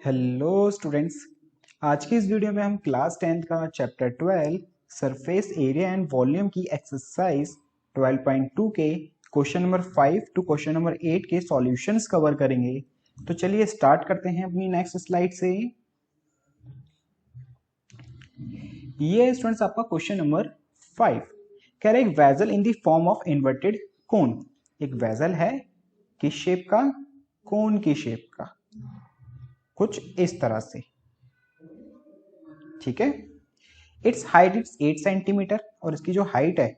Hello students. आज की इस वीडियो में हम क्लास 10th का chapter 12 surface area and volume की एक्सरसाइज 12.2 के question number 5 to question number 8 के सॉल्यूशंस कवर करेंगे। तो चलिए स्टार्ट करते हैं अपनी नेक्स्ट स्लाइड से। ये स्टूडेंट्स आपका क्वेश्चन नंबर 5 कह रहे एक vessel in the form of inverted कोन। एक वेजल है किस शेप का? कोन की शेप का, कुछ इस तरह से। ठीक है। इट्स हाइट इट्स 8 सेंटीमीटर और इसकी जो हाइट है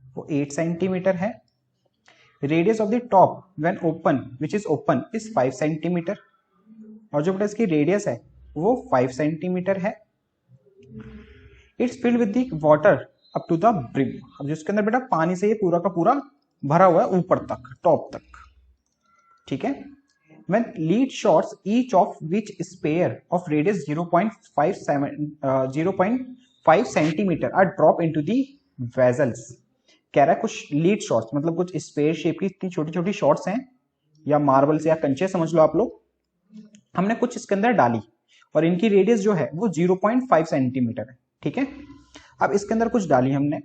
वो 8 सेंटीमीटर है। Radius of the top when open which is open is 5 centimetre और जो बेटा इसकी रेडियस है वो 5 सेंटीमीटर है। It's filled with the water up to the brim. अब जिसके अंदर बेटा पानी से ये पूरा का पूरा भरा हुआ है ऊपर तक, टॉप तक। ठीक है। When lead shots each of which spare of radius 0.5 centimeter are dropped into the vessels। कह रहा है कुछ लीड शॉट्स मतलब कुछ स्पेयर शेप की इतनी छोटी छोटी शॉट्स हैं या मार्बल्स या कंचे समझ लो आप लोग, हमने कुछ इसके अंदर डाली और इनकी रेडियस जो है वो 0.5 सेंटीमीटर है। ठीक है। अब इसके अंदर कुछ डाली हमने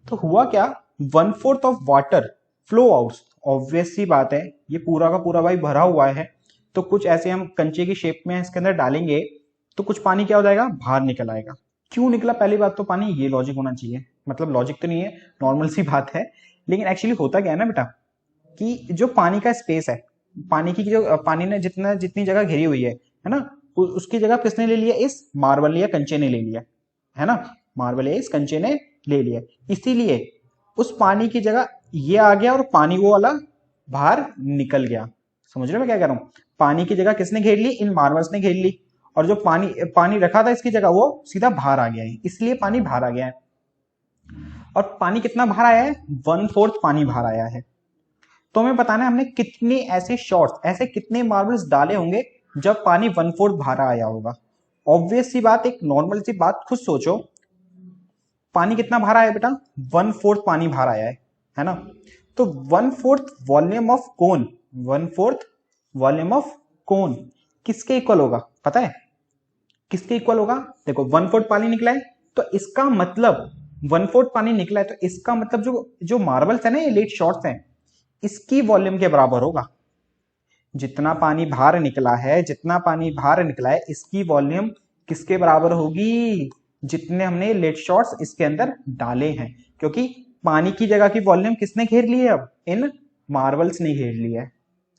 तो हुआ क्या, 1/4 of water flow out. Obvious सी बात है ये पूरा का पूरा भाई भरा हुआ है तो कुछ ऐसे हम कंचे की शेप में इसके अंदर डालेंगे तो कुछ पानी क्या हो जाएगा, बाहर निकल आएगा। क्यों निकला? पहली बात तो पानी, ये लॉजिक होना चाहिए, मतलब लॉजिक तो नहीं है, नॉर्मल सी बात है। लेकिन एक्चुअली होता क्या है ना बेटा कि जो पानी का स्पेस है, पानी की जो पानी ने जितनी जगह घेरी हुई है ना, उसकी जगह किसने ले लिया? इस मार्बल या कंचे ने ले लिया है ना। मार्बल या इस कंचे ने ले लिया, इसीलिए उस पानी की जगह ये आ गया और पानी वो वाला बाहर निकल गया। समझ रहे हो मैं क्या कह रहा हूं? पानी की जगह किसने घेर ली? इन मार्बल्स ने घेर ली और जो पानी रखा था इसकी जगह वो सीधा बाहर आ गया है, इसलिए पानी बाहर आ गया है। और पानी कितना बाहर आया है? 1/4 पानी बाहर आया है। तो हमें बताना है हमने कितने ऐसे शॉट्स, ऐसे कितने मार्बल्स डाले होंगे जब पानी 1/4 बाहर आया होगा। ऑब्वियस सी बात, एक नॉर्मल सी बात खुद सोचो, पानी कितना बाहर आया बेटा? 1/4 पानी बाहर आया है ना। तो 1/4 volume of cone, 1/4 volume of कोन किसके इक्वल होगा पता है? किसके इक्वल होगा? देखो 1/4 पानी निकला है तो इसका मतलब 1/4 पानी निकला है तो इसका मतलब जो जो मार्बल्स है ना, ये लेट शॉट्स हैं, इसकी वॉल्यूम के बराबर होगा। जितना पानी बाहर निकला है, जितना पानी बाहर निकला है इसकी वॉल्यूम किसके बराबर होगी? जितने हमने लेट शॉट्स इसके अंदर डाले हैं, क्योंकि पानी की जगह की वॉल्यूम किसने घेर ली है? अब इन मार्बल्स ने घेर लिया है।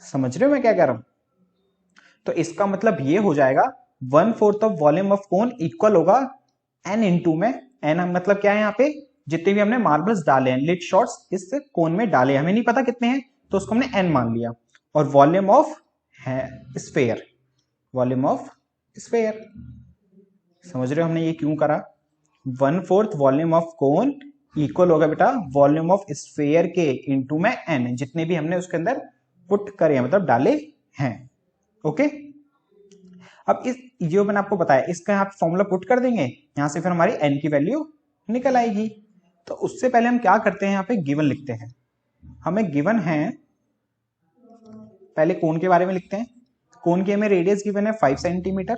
समझ रहे हो मैं क्या कह रहा हूं? तो इसका मतलब ये हो जाएगा 1/4 of volume of cone equal होगा n इंटू में, n मतलब क्या है यहाँ पे? जितने भी हमने मार्बल्स डाले हैं, लिट शॉट्स इस कोन में डाले, हमें नहीं पता कितने हैं तो उसको हमने n मान लिया। और वॉल्यूम ऑफ है स्फेयर, वॉल्यूम ऑफ स्फेयर। समझ रहे हो हमने ये क्यों करा? 1/4 वॉल्यूम ऑफ कोन इक्वल होगा बेटा वॉल्यूम ऑफ स्फेयर के इंटू में n, जितने भी हमने उसके अंदर पुट करे मतलब डाले हैं। ओके। अब इस जो मैंने आपको बताया इसका यहाँ पे फॉर्मूला पुट कर देंगे, यहां से फिर हमारी n की वैल्यू निकल आएगी। तो उससे पहले हम क्या करते हैं, यहाँ पे गिवन लिखते हैं। हमें गिवन है, पहले कोन के बारे में लिखते हैं। कोन की हमें रेडियस गिवन है 5 सेंटीमीटर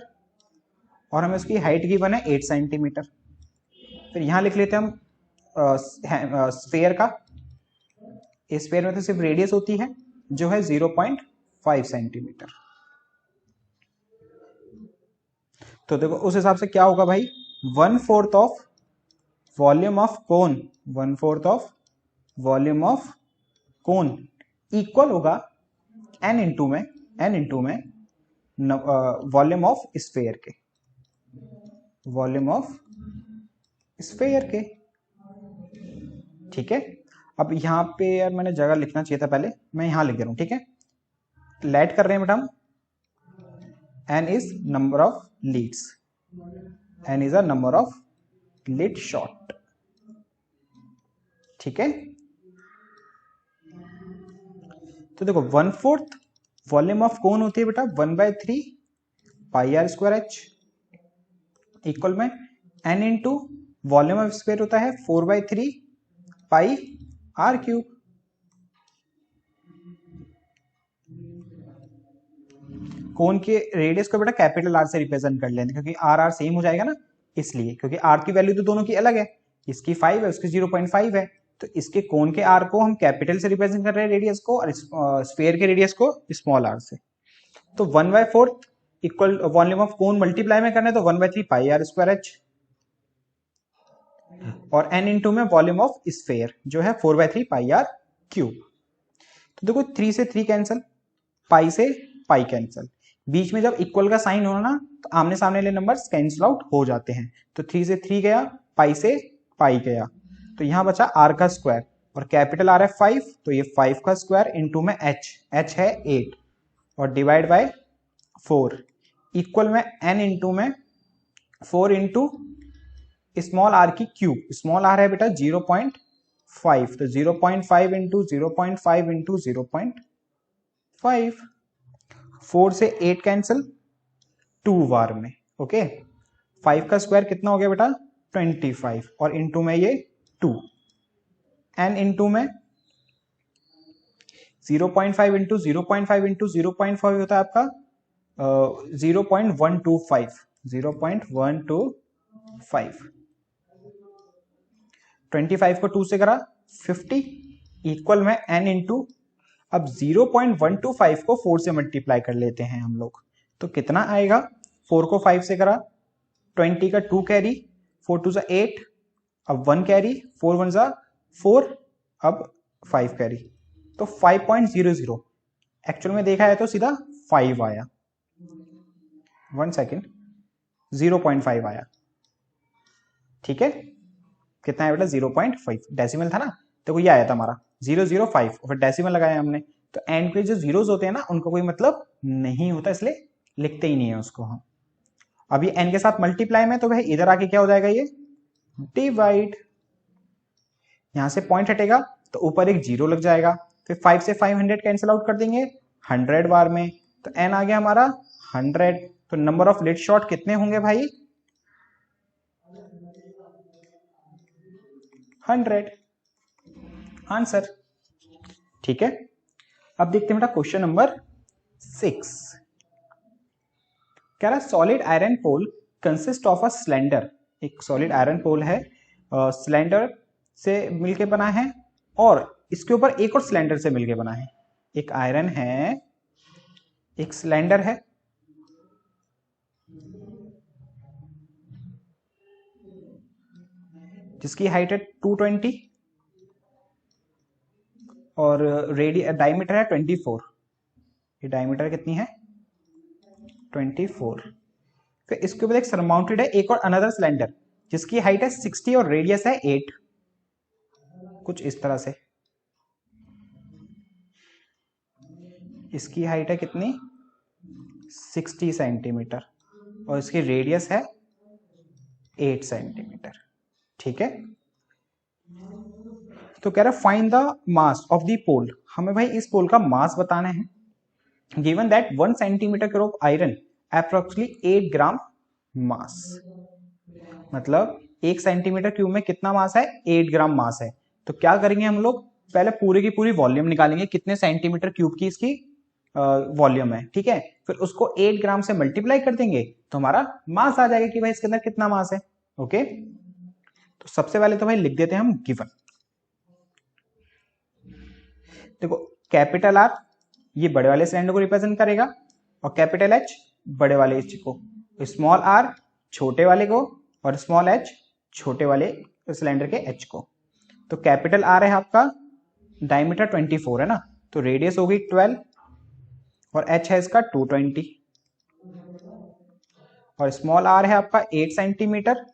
और हमें उसकी हाइट गिवन है 8 सेंटीमीटर। फिर यहां लिख लेते हैं हम स्फेयर का। स्फेयर में तो सिर्फ रेडियस होती है जो है 0.5 सेंटीमीटर। तो देखो उस हिसाब से क्या होगा भाई, 1/4 of volume of cone, 1/4 of volume of cone equal होगा n इंटू में वॉल्यूम ऑफ स्फेयर के, वॉल्यूम ऑफ स्फेयर के। ठीक है। अब यहां पे यार मैंने जगह लिखना चाहिए था, पहले मैं यहां लिख दे रहा हूं। ठीक है। लेट कर रहे हैं बेटा हम, n is number of leads, n is a number of lead shot। ठीक है। तो देखो 1/4 वॉल्यूम ऑफ कोन होती है बेटा 1/3 pi R square H equal में n into volume of sphere होता है 4/3 पाई आर क्यूब। कोन के रेडियस को बेटा कैपिटल आर से रिप्रेजेंट कर लेते हैं, क्योंकि आर आर सेम हो जाएगा ना, इसलिए, क्योंकि आर की वैल्यू तो दोनों की अलग है, इसकी 5 है, उसकी 0.5 है, तो इसके कोन के आर को हम कैपिटल से रिप्रेजेंट कर रहे हैं रेडियस को, और स्फीयर के रेडियस को स्मॉल आर से। तो 1/4 equal volume of cone multiply में करना है तो 1/3 पाई आर स्क्वायर एच, और n इंटू में वॉल्यूम ऑफ स्फीयर जो है 4/3 पाई आर क्यूब। तो देखो 3 से 3 कैंसल, पाई से पाई कैंसल, बीच में जब इक्वल का साइन होना ना तो आमने सामने वाले नंबर्स कैंसिल आउट हो जाते हैं। तो 3 से 3 गया, पाई से पाई गया, तो यहां बचा आर का स्क्वायर, और कैपिटल आर है 5, तो ये 5 का स्क्वायर इंटू में एच है 8, और डिवाइड बाय 4 इक्वल में n इंटू में 4 इंटू स्मॉल आर की क्यूब, स्मॉल आर है बेटा 0.5, तो 0.5 इंटू 0.5 इंटू 0.5, 4 से 8 कैंसिल, 2 बार में, ओके। 5 का स्क्वायर कितना हो गया बेटा 25, और इंटू में ये 2, n इंटू में 0.5 इंटू 0.5 इंटू 0.5 होता है आपका 0.125, 0.125, 25 को 2 से करा 50 इक्वल में n इंटू, अब 0.125 को 4 से मल्टीप्लाई कर लेते हैं हम लोग, तो कितना आएगा, 4 को 5 से करा 20 का 2 कैरी, 4 2 8, अब 1 कैरी, 4 1 4, अब 5 कैरी, तो 5.00, एक्चुअल में देखा है तो सीधा 5 आया, 1 सेकेंड, 0.5 आया, ठीक है। कितना है बेटा 0.5, डेसिमल था ना, तो ये आया था हमारा 005, और फिर डेसिमल लगाया हमने, तो एंड पे जो जीरोस होते हैं ना उनको कोई मतलब नहीं होता, इसलिए लिखते ही नहीं है उसको हम। अभी n के साथ मल्टीप्लाई में, तो वह इधर आके क्या हो जाएगा, ये डिवाइड, यहां से पॉइंट हटेगा तो ऊपर एक जीरो लग जाएगा, फिर 5 से 500 कैंसिल आउट कर देंगे 100 बार में, तो n आ गया हमारा 100, तो नंबर ऑफ लिड शॉट कितने होंगे भाई 100, आंसर, ठीक है। अब देखते हैं बेटा क्वेश्चन नंबर 6, कह रहा solid iron pole consist of a cylinder, एक सॉलिड आयरन पोल है, सिलेंडर से मिलके बना है, और इसके ऊपर एक और सिलेंडर से मिलके बना है, एक आयरन है, एक सिलेंडर है, जिसकी हाइट है 220 और डायमीटर है 24, ये डायमीटर कितनी है 24, फिर इसके ऊपर एक सरमाउंटेड है एक और अनदर सिलेंडर जिसकी हाइट है 60 और रेडियस है 8, कुछ इस तरह से, इसकी हाइट है कितनी 60 सेंटीमीटर और इसकी रेडियस है 8 सेंटीमीटर, ठीक है। तो कह रहा है find the mass of the pole, हमें भाई इस पोल का मास बताना है, given that 1 centimetre cube of iron approximately 8 gram mass, मतलब 1 सेंटीमीटर क्यूब में कितना मास है 8 ग्राम मास है। तो क्या करेंगे हम लोग, पहले पूरी की पूरी वॉल्यूम निकालेंगे, कितने सेंटीमीटर क्यूब की इसकी वॉल्यूम है, ठीक है, फिर उसको 8 ग्राम से मल्टीप्लाई कर देंगे तो हमारा मास आ जाएगा कि भाई इसके अंदर कितना मास है, ओके। तो सबसे पहले तो भाई लिख देते हैं हम गिवन, देखो कैपिटल आर ये बड़े वाले सिलेंडर को रिप्रेजेंट करेगा, और कैपिटल एच बड़े वाले एच को, स्मॉल आर छोटे वाले को, और स्मॉल एच छोटे वाले सिलेंडर के एच को। तो कैपिटल आर है आपका डायमीटर 24 है ना, तो रेडियस होगी 12, और एच है इसका 220, और स्मॉल आर है आपका 8 सेंटीमीटर,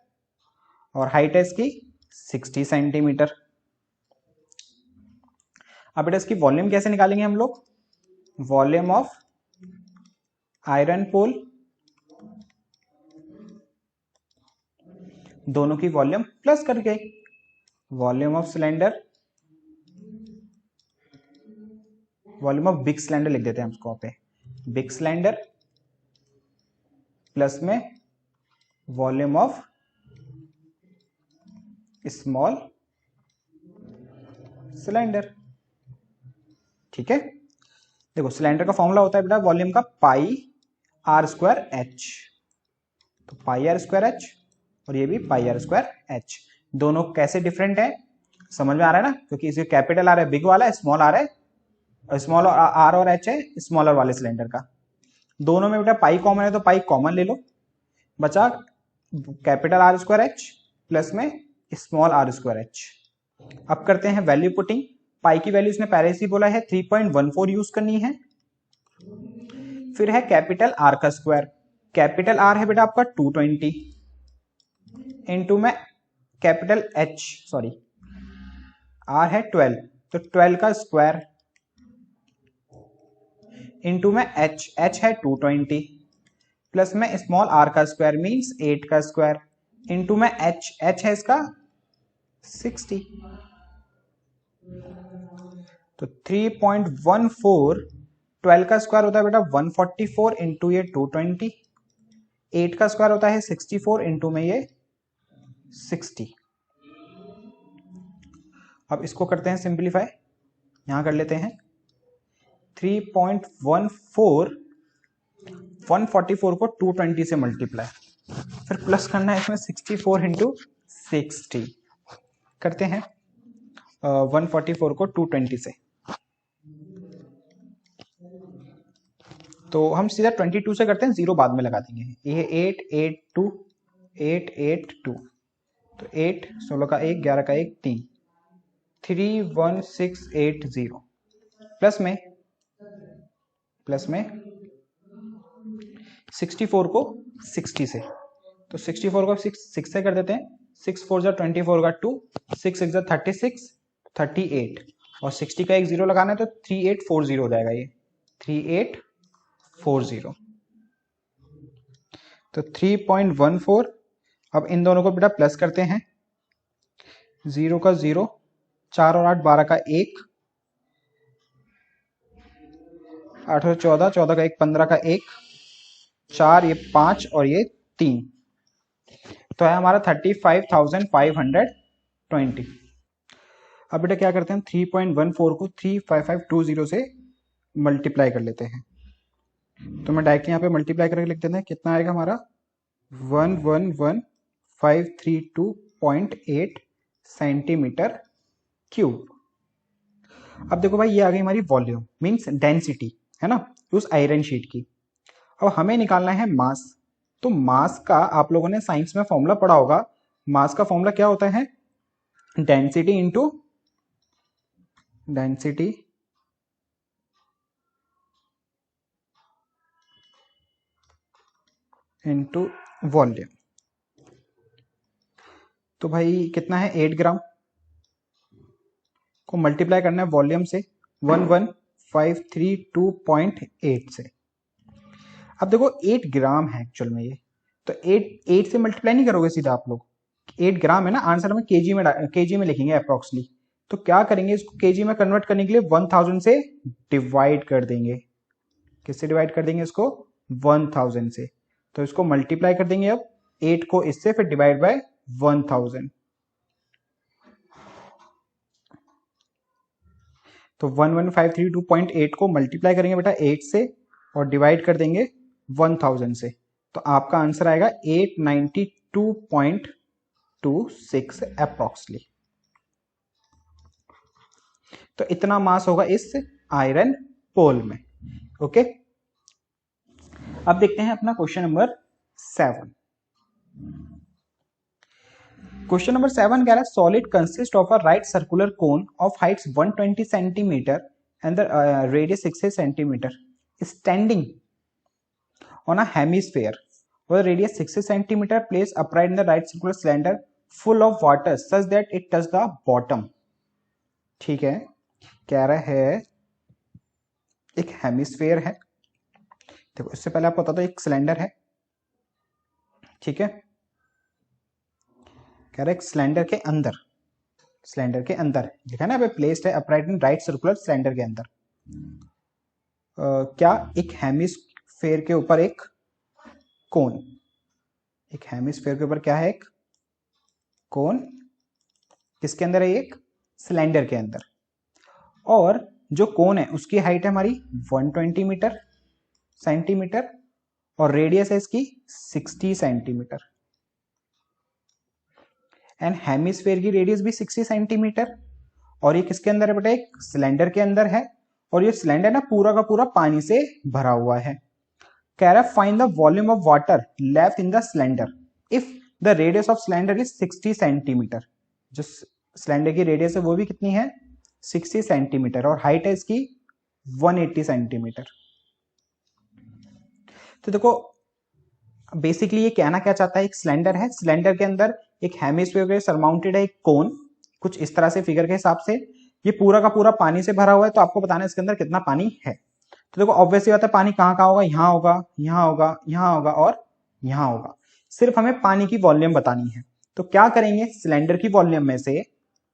और हाइट है इसकी 60 सेंटीमीटर। अब बेटा इसकी वॉल्यूम कैसे निकालेंगे हम लोग, वॉल्यूम ऑफ आयरन पोल, दोनों की वॉल्यूम प्लस करके, volume of cylinder, volume of big cylinder लिख देते हैं हम इसको पे, बिग सिलेंडर प्लस में वॉल्यूम ऑफ स्मॉल सिलेंडर, ठीक है। देखो सिलेंडर का फॉर्मूला होता है बेटा वॉल्यूम का पाई आर स्क्वायर एच, तो पाई आर स्क्वायर एच और ये भी पाई आर स्क्वायर एच। दोनों कैसे डिफरेंट है समझ में आ रहा है ना, क्योंकि इसे कैपिटल आर है बिग वाला, स्मॉल आर है स्मॉल आर और एच है स्मॉलर वाले सिलेंडर का। दोनों में बेटा पाई कॉमन है तो पाई कॉमन ले लो, बचा capital R square H plus में स्मॉल आर स्क्वायर एच। अब करते हैं वैल्यू पुटिंग। पाई की वैल्यू इसने पहले से बोला है 3.14 यूज करनी है। फिर है कैपिटल आर का स्क्वायर, कैपिटल आर है बेटा आपका 220 इंटू में कैपिटल एच सॉरी आर है 12, तो 12 का स्क्वायर इंटू में एच है 220 प्लस में स्मॉल आर का स्क्वायर मींस 8 का स्क्वायर इंटू में एच है इसका 60, तो 3.14 12 का स्क्वायर होता है बेटा 144 इंटू ये 220, 8 का स्क्वायर होता है 64 इंटू में ये 60। अब इसको करते हैं सिंप्लीफाई, यहां कर लेते हैं 3.14 144 को 220 से मल्टीप्लाई, फिर प्लस करना है इसमें 64 इंटू 60, करते हैं 144 को 220 से, तो हम सीधा 22 से करते हैं, जीरो बाद में लगा देंगे। ये 882 882, तो 8 16 का 1 11 का 1 3 31680 प्लस में 64 को 60 से, तो 64 को 6 से कर देते हैं, 6 4 जा 24 का 2 6 6 जा 36 38 और 60 का एक जीरो लगाना है तो 3840 हो जाएगा, ये 3840, तो 3.14। अब इन दोनों को बेटा प्लस करते हैं, 0 का 0 4 और 8 12 का 1 8 और 14 14 का 1 15 का 1 4 ये 5 और ये 3, तो है हमारा 35,520। अब बेटा क्या करते हैं 3.14 को 35520 से मल्टीप्लाई कर लेते हैं, तो मैं डायरेक्ट यहाँ पे मल्टीप्लाई करके लिख देते हैं, कितना आएगा हमारा 111532.8 सेंटीमीटर क्यूब। अब देखो भाई ये आ गई हमारी वॉल्यूम मींस डेंसिटी है ना उस आयरन शीट की। अब हमें निकालना है मास, तो मास का आप लोगों ने साइंस में फॉर्मूला पढ़ा होगा, मास का फॉर्मूला क्या होता है density into density into volume. तो भाई कितना है 8 ग्राम को मल्टीप्लाई करना है वॉल्यूम से 11532.8 से। अब देखो 8 ग्राम है एक्चुअल में ये, तो 8 से मल्टीप्लाई नहीं करोगे सीधा आप लोग, 8 ग्राम है ना, आंसर में केजी में लिखेंगे अप्रोक्सली, तो क्या करेंगे इसको केजी में कन्वर्ट करने के लिए 1000 से डिवाइड कर देंगे। किससे डिवाइड कर देंगे इसको 1000 से, तो इसको मल्टीप्लाई कर देंगे अब 8 को इससे, फिर डिवाइड बाय 1000, तो 11532.8 को मल्टीप्लाई करेंगे बेटा 8 से और डिवाइड कर देंगे 1000 से, तो आपका आंसर आएगा 892.26 अप्रोक्सली। तो इतना मास होगा इस आयरन पोल में। ओके, अब देखते हैं अपना क्वेश्चन नंबर 7। क्वेश्चन नंबर 7 कह रहा है solid consist of a right circular cone of Heights 120 centimetre and the radius 6 centimetre standing on a hemisphere with a radius 60 centimeter placed upright in the right circular cylinder full of water such that it touch the bottom। ठीक है, कह रहा है एक hemisphere है, देखो इससे पहले आपको पता था एक सिलेंडर है, ठीक है, कह रहा है एक सिलेंडर के अंदर देखा ना, प्लेस्ड है upright in right circular cylinder के अंदर। क्या एक हेमिस्फेयर के ऊपर एक कोन, एक हेमिस्फेयर के ऊपर क्या है एक कोन, किसके अंदर है एक सिलेंडर के अंदर, और जो कोन है उसकी हाइट है हमारी 120 सेंटीमीटर और रेडियस है इसकी 60 सेंटीमीटर, एंड हेमिस्फेयर की रेडियस भी 60 सेंटीमीटर। और ये किसके अंदर है बेटा, एक सिलेंडर के अंदर है, और ये सिलेंडर ना पूरा का पूरा पानी से भरा हुआ है। कह रहा है find the volume of water left in the cylinder if the radius of cylinder is 60 centimetre. जो सिलेंडर की रेडियस है वो भी कितनी है, 60 सेंटीमीटर, और हाइट है इसकी 180 सेंटीमीटर। तो देखो बेसिकली ये कहना क्या चाहता है, एक सिलेंडर है, सिलेंडर के अंदर एक हेमिस्फीयर सरमाउंटेड है एक कोन, कुछ इस तरह से फिगर के हिसाब से, ये पूरा का पूरा पानी से भरा हुआ है, तो आपको बताना है इसके अंदर कितना पानी है। तो देखो ऑब्वियसली बात है, पानी कहाँ कहाँ होगा, यहाँ होगा, यहाँ होगा, यहाँ होगा और यहाँ होगा। सिर्फ हमें पानी की वॉल्यूम बतानी है, तो क्या करेंगे, सिलेंडर की वॉल्यूम में से,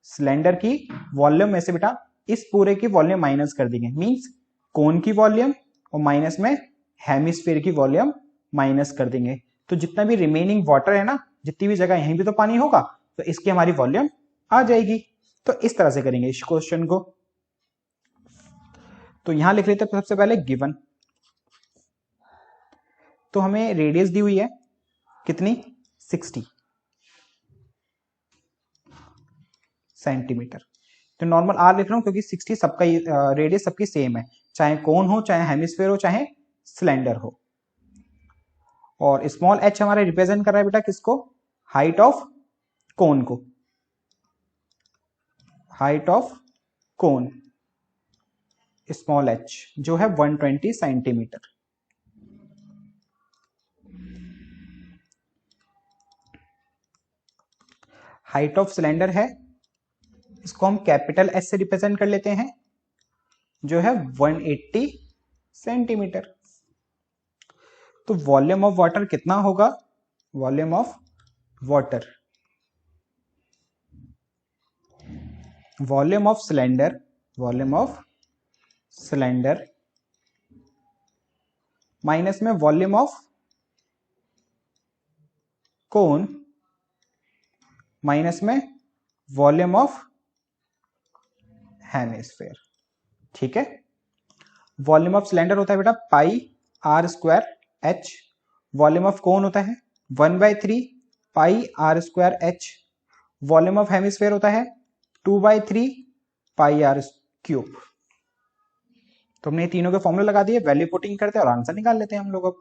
सिलेंडर की वॉल्यूम में से बेटा इस पूरे की वॉल्यूम माइनस कर देंगे, मींस कोन की वॉल्यूम और माइनस में हेमिस्फीयर की वॉल्यूम माइनस कर देंगे। तो जितना भी रिमेनिंग वाटर है ना, जितनी भी जगह यहीं भी तो पानी होगा, तो इसकी हमारी वॉल्यूम आ जाएगी। तो इस तरह से करेंगे इस क्वेश्चन को। तो यहां लिख लेते हैं सबसे पहले गिवन। तो हमें रेडियस दी हुई है कितनी, 60 सेंटीमीटर। तो नॉर्मल आर लिख रहा हूं क्योंकि 60 सबका रेडियस सबकी सेम है, चाहे कोन हो, चाहे हेमिस्फीयर हो, चाहे सिलेंडर हो। और स्मॉल एच हमारा रिप्रेजेंट कर रहा है बेटा किसको, हाइट ऑफ कोन को, height of cone small H जो है 120 सेंटीमीटर। हाइट ऑफ सिलेंडर है, इसको हम कैपिटल एस से रिप्रेजेंट कर लेते हैं, जो है 180 सेंटीमीटर। तो वॉल्यूम ऑफ वाटर कितना होगा, volume of water, volume of cylinder, volume of cylinder minus में वॉल्यूम ऑफ कोन माइनस में वॉल्यूम ऑफ हेमिस्फीयर। ठीक है, वॉल्यूम ऑफ सिलेंडर होता है बेटा pi R square H, volume of cone होता है 1/3 pi R square H, volume of hemisphere होता है 2/3 पाई आर क्यूब। तो हमने तीनों के फॉर्मूले लगा दिए, वैल्यू पुटिंग करते हैं और आंसर निकाल लेते हैं हम लोग अब।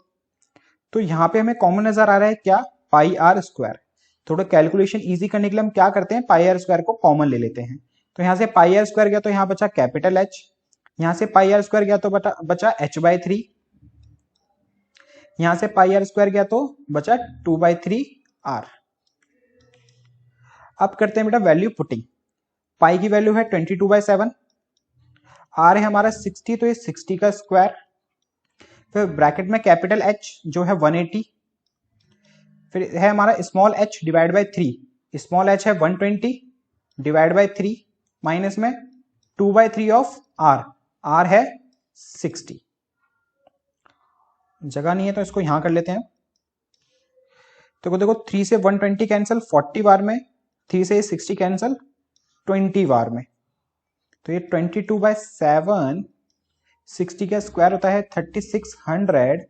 तो यहाँ पे हमें कॉमन नजर आ रहा है क्या, पाई आर स्क्वायर। थोड़ा कैलकुलेशन इजी करने के लिए हम क्या करते हैं, पाई आर स्क्वायर को कॉमन ले लेते हैं। तो यहाँ से पाई आर स्क्वायर गया तो यहाँ बचा कैपिटल एच, यहाँ से पाई आर स्क्वायर गया तो बचा h/3, यहां से पाई आर स्क्वायर गया तो बचा 2/3 आर। अब करते हैं बेटा वैल्यू पुटिंग। पाई की वैल्यू है 22/7, आर है हमारा 60, तो ये 60 का स्क्वायर, फिर ब्रैकेट में कैपिटल एच जो है 180, फिर है हमारा small H divide by 3, small H है 120 डिवाइड बाय 3 माइनस में 2/3 ऑफ आर, आर है 60। जगह नहीं है तो इसको यहां कर लेते हैं। तो देखो 3 से 120 कैंसिल 40 बार में, 3 से 60 कैंसिल 20 बार में, तो ये 22/7, 60 का स्क्वायर होता है 3600,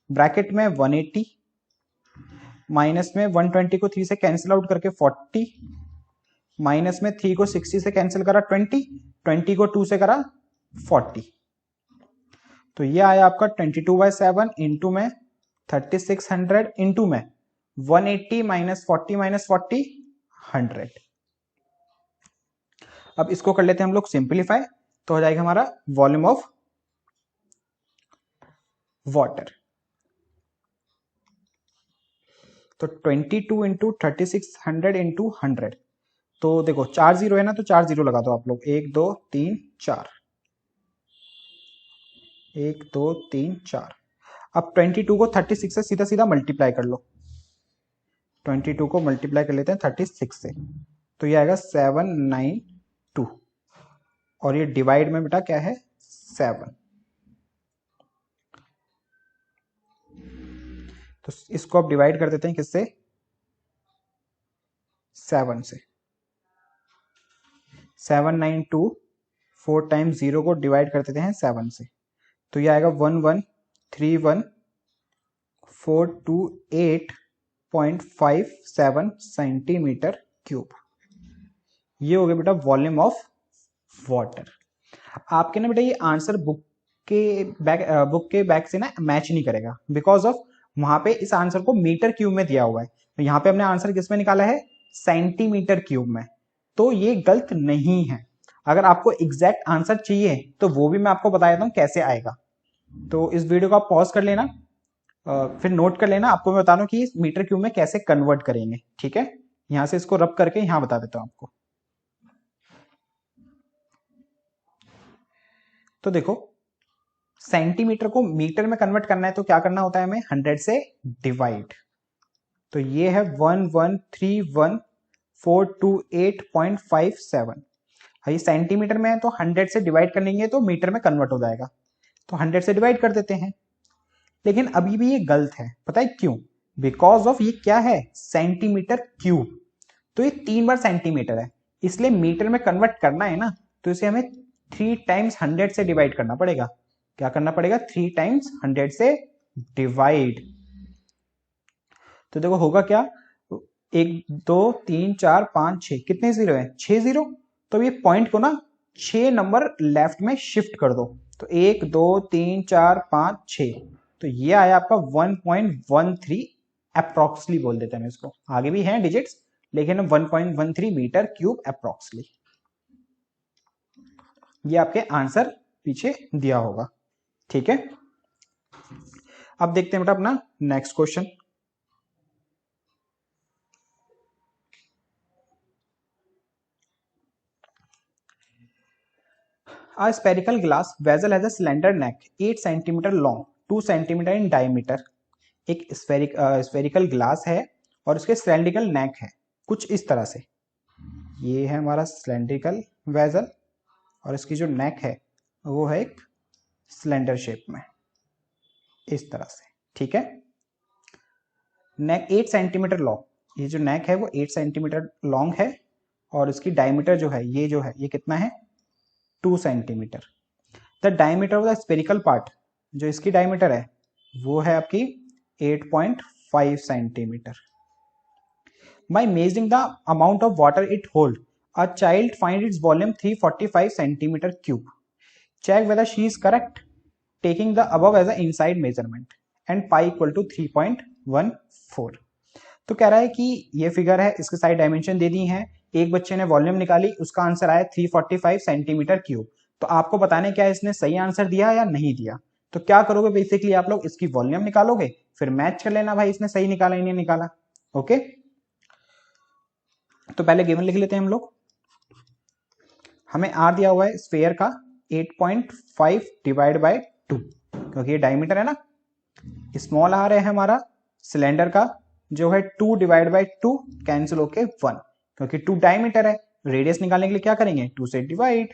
ब्रैकेट में 180 माइनस में 120 को 3 से कैंसिल आउट करके 40, माइनस में 3 को 60 से कैंसिल करा 20, 20 को 2 से करा 40। तो ये आया आपका 22/7 इंटू में 3600 इंटू में 180 माइनस 40 100। अब इसको कर लेते हैं हम लोग सिंप्लीफाई, तो हो जाएगा हमारा वॉल्यूम ऑफ वाटर। तो 22 इंटू 3600 इंटू 100, तो देखो 4 जीरो है ना, तो 4 जीरो लगा दो आप लोग, 1 2 3 4, 1 2 3 4। अब 22 को 36 से सीधा सीधा मल्टीप्लाई कर लो, 22 को मल्टीप्लाई कर लेते हैं 36 से, तो ये आएगा 792, और ये डिवाइड में बेटा क्या है 7। तो इसको अब डिवाइड कर देते हैं किससे, 7 से। 792, 4 टाइम्स 0 को डिवाइड कर देते हैं 7 से, तो ये आएगा 1131 428.57 सेंटीमीटर क्यूब। ये हो गया बेटा वॉल्यूम ऑफ वाटर। आपके ना बेटा ये आंसर बुक के बैक से ना मैच नहीं करेगा, बिकॉज ऑफ वहां पे इस आंसर को मीटर क्यूब में दिया हुआ है, तो यहाँ पे हमने आंसर किस में निकाला है, सेंटीमीटर क्यूब में, तो ये गलत नहीं है। अगर आपको एग्जैक्ट आंसर चाहिए तो वो भी मैं आपको बता देता हूँ कैसे आएगा। तो इस वीडियो को आप पॉज कर लेना, फिर नोट कर लेना, आपको मैं बता दूं कि इस मीटर क्यूब में कैसे कन्वर्ट करेंगे। ठीक है, यहां से इसको रब करके यहां बता देता हूं आपको। तो देखो, सेंटीमीटर को मीटर में कन्वर्ट करना है तो क्या करना होता है हमें, 100 से डिवाइड। तो ये है 1131428.57। ये सेंटीमीटर में है तो 100 से डिवाइड कर लेंगे तो मीटर में कन्वर्ट हो जाएगा, तो 100 से डिवाइड कर देते हैं। लेकिन अभी भी ये गलत है, पता है क्यों, बिकॉज ऑफ ये क्या है, सेंटीमीटर क्यूब, तो ये 3 बार सेंटीमीटर है, इसलिए मीटर में कन्वर्ट करना है ना, तो इसे हमें 3 टाइम्स 100 से डिवाइड करना पड़ेगा। क्या करना पड़ेगा, 3 टाइम्स 100 से डिवाइड। तो देखो होगा क्या, 1 2 3 4 5 6, कितने जीरो है, 6 जीरो। तो ये पॉइंट को ना 6 नंबर लेफ्ट में शिफ्ट कर दो, तो 1 2 3 4 5 6, तो ये आया आपका 1.13 अप्रोक्सली बोल देते हैं इसको, आगे भी हैं डिजिट्स लेकिन 1.13 मीटर क्यूब अप्रोक्सली, ये आपके आंसर पीछे दिया होगा। ठीक है, अब देखते हैं बेटा अपना next question. A spherical glass vessel has a slender neck 8 cm long 2 cm in diameter। एक स्फेरिकल ग्लास है और उसके सिलेंड्रिकल नेक है कुछ इस तरह से, ये है हमारा सिलेंड्रिकल वेजल और इसकी जो नेक है वो है एक सिलेंडर शेप में इस तरह से। ठीक है, नेक 8 सेंटीमीटर लॉन्ग, ये जो नेक है वो 8 सेंटीमीटर लॉन्ग है और इसकी डायमीटर जो है ये कितना है, 2 centimetre. The diameter of the spherical part, जो इसकी डायमीटर है वो है आपकी 8.5 centimetre. By measuring the amount of water it hold a child find its volume 345 centimetre cube. Check whether she is correct taking the above as a inside measurement and pi equal to 3.14। तो कह रहा है कि ये figure है, इसके side dimension दे दी है, एक बच्चे ने वॉल्यूम निकाली, उसका आंसर आया 345 सेंटीमीटर क्यूब। तो आपको बताने क्या इसने सही आंसर दिया या नहीं दिया। तो क्या करोगे बेसिकली, आप लोग इसकी वॉल्यूम निकालोगे, फिर मैच कर लेना भाई इसने सही निकाला नहीं निकाला। ओके, तो पहले गिवन लिख लेते हैं हम लोग। हमें आर दिया हुआ है स्फेयर का 8.5 डिवाइड बाय 2, क्योंकि ये डायमीटर है ना। स्मॉल आर है हमारा सिलेंडर का जो है 2 डिवाइड बाय 2 कैंसिल होके 1, क्योंकि 2 डायमीटर है, रेडियस निकालने के लिए क्या करेंगे, 2 से डिवाइड,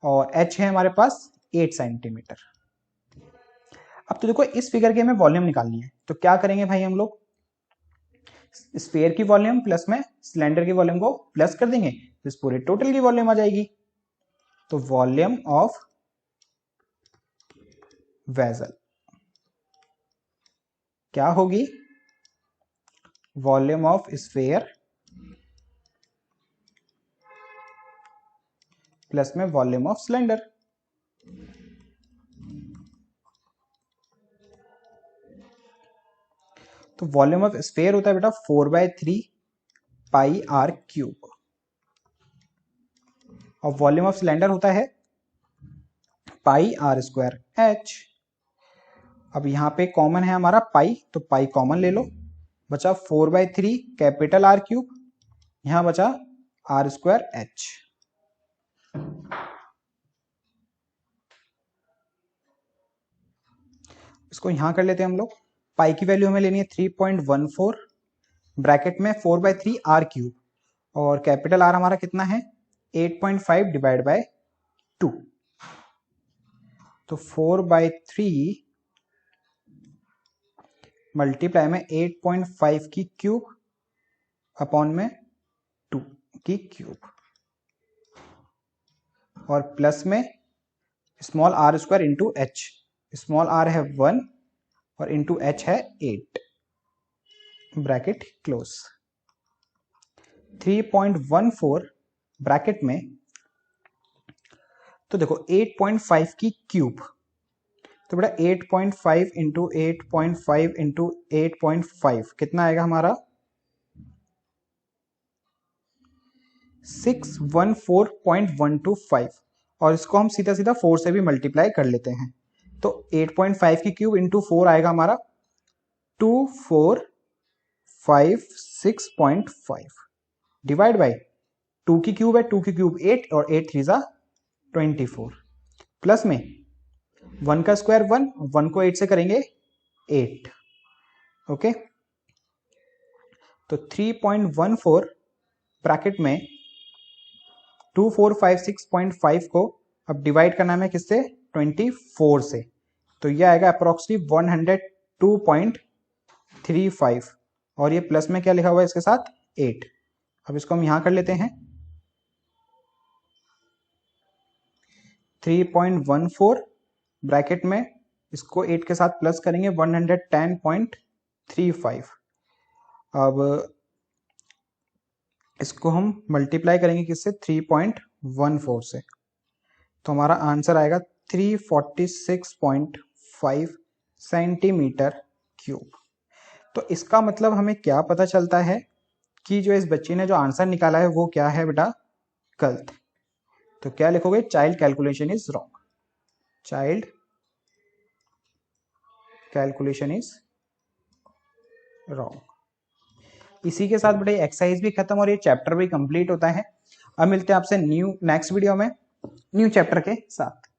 और h है हमारे पास 8 सेंटीमीटर। अब तो देखो इस फिगर की हमें वॉल्यूम निकालनी है, तो क्या करेंगे भाई, हम लोग स्फीयर की वॉल्यूम प्लस में सिलेंडर की वॉल्यूम को प्लस कर देंगे, तो इस पूरे टोटल की वॉल्यूम आ जाएगी। तो वॉल्यूम ऑफ वेसल क्या होगी, वॉल्यूम ऑफ स्फीयर प्लस में वॉल्यूम ऑफ सिलेंडर। तो वॉल्यूम ऑफ स्फीयर होता है बेटा 4/3 पाई आर क्यूब, और वॉल्यूम ऑफ सिलेंडर होता है पाई आर स्क्वायर एच। अब यहाँ पे कॉमन है हमारा पाई, तो पाई कॉमन ले लो, बचा 4/3 कैपिटल आर क्यूब, यहां बचा आर स्क्वायर एच। इसको यहां कर लेते हैं हम लोग। पाई की वैल्यू हमें लेनी है 3.14, ब्रैकेट में 4/3 आर क्यूब, और कैपिटल आर हमारा कितना है 8.5 डिवाइड बाय 2, तो 4/3 मल्टीप्लाई में 8.5 की क्यूब अपॉन में 2 की क्यूब, और प्लस में small r square into h, small r है 1 और इंटू h है 8, ब्रैकेट क्लोज। 3.14 ब्रैकेट में, तो देखो 8.5 की क्यूब, तो बेटा 8.5 इंटू 8.5 इंटू 8.5 कितना आएगा हमारा, 614.125, और इसको हम सीधा सीधा 4 से भी मल्टीप्लाई कर लेते हैं। तो 8.5 की क्यूब इंटू 4 आएगा हमारा 2456.5 डिवाइड बाई 2 की क्यूब है, 2 की क्यूब 8 और 8 3 जा 24, प्लस में 1 का स्क्वायर 1, 1 को 8 से करेंगे 8, ओके। तो 3.14 ब्रैकेट में 2456.5 को अब डिवाइड करना है किससे, 24 से, तो ये आएगा अप्रोक्सीमेटली 102.35, और ये प्लस में क्या लिखा हुआ है इसके साथ 8। अब इसको हम यहां कर लेते हैं, 3.14 ब्रैकेट में इसको 8 के साथ प्लस करेंगे 110.35। अब इसको हम मल्टीप्लाई करेंगे किससे, 3.14 से, तो हमारा आंसर आएगा 346.5 सेंटीमीटर क्यूब। तो इसका मतलब हमें क्या पता चलता है कि जो इस बच्चे ने जो आंसर निकाला है वो क्या है बेटा, गलत। तो क्या लिखोगे, child calculation is wrong, child calculation is wrong. इसी के साथ बेटा एक्सरसाइज भी खत्म और ये चैप्टर भी कंप्लीट होता है। अब मिलते हैं आपसे नेक्स्ट वीडियो में न्यू चैप्टर के साथ।